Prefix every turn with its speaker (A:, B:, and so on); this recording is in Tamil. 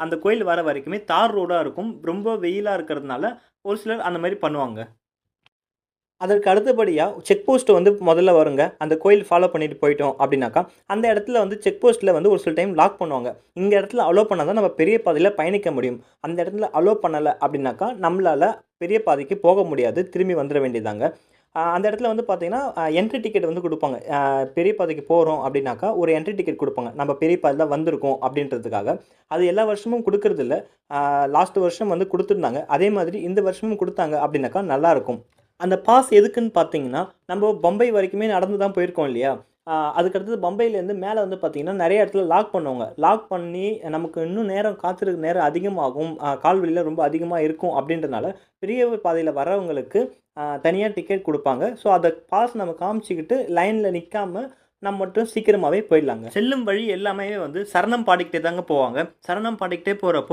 A: அந்த கோயில் வர வரைக்குமே தார் ரோடா இருக்கும். ரொம்ப வெயிலா இருக்கிறதுனால, ஒரு சிலர் அந்த மாரி பண்ணுவாங்க. அதற்கு அடுத்தபடியா செக் போஸ்ட் வந்து முதல்ல வருங்க. அந்த கோயில் ஃபாலோ பண்ணிட்டு போயிட்டோம் அப்டின்னாக்கா, அந்த இடத்துல வந்து செக் போஸ்ட்ல வந்து ஒரு சில டைம் லாக் பண்ணுவாங்க. இந்த இடத்துல அலோ பண்ணா தான் நம்ம பெரிய பாதையில பயணிக்க முடியும். அந்த இடத்துல அலோ பண்ணல அப்டின்னாக்கா, நம்மளால பெரிய பாதைக்கு போக முடியாது. திரும்பி வந்துர வேண்டியதுதாங்க. அந்த இடத்துல வந்து பார்த்தீங்கன்னா, என்ட்ரி டிக்கெட் வந்து குடுப்பாங்க. பெரிய பாதைக்கு போறோம் அப்டின்னாக்கா, ஒரு என்ட்ரி டிக்கெட் குடுப்பாங்க. நம்ம பெரிய பாதைல வந்திருக்கோம் அப்டின்றதுக்காக. அது எல்லா வருஷமும் குடுக்கறதில்ல. லாஸ்ட் வருஷம் வந்து குடுத்துருந்தாங்க. அதே மாதிரி இந்த வருஷமும் குடுத்தாங்க அப்டின்னாக்கா நல்லாருக்கும். அந்த பாஸ் எதுக்குன்னு பார்த்தீங்கன்னா, நம்ப பம்பை வரைக்குமே நடந்து தான் போயிருக்கோம் இல்லையா? அதுக்கடுத்தது பம்பையிலேருந்து மேல வந்து பார்த்தீங்கன்னா, நெறைய இடத்துல லாக் பண்ணுவாங்க. லாக் பண்ணி நமக்கு இன்னும் நேரம் காத்திருக்க நேரம் அதிகமாகும். கால் வலிலாம் ரொம்ப அதிகமா இருக்கும் அப்டின்றனால, பெரிய பாதையில வரவங்களுக்கு தனியா டிக்கெட் குடுப்பாங்க. ஸோ, அத பாஸ் நம்ம காமிச்சுக்கிட்டு லைன்ல நிக்காம நம்ம மட்டும் சீக்கிரமாவே போயிடலாங்க. செல்லும் வழி எல்லாமே வந்து சரணம் பாடிக்கிட்டே தாங்க போவாங்க. சரணம் பாடிக்கிட்டே போறப்போ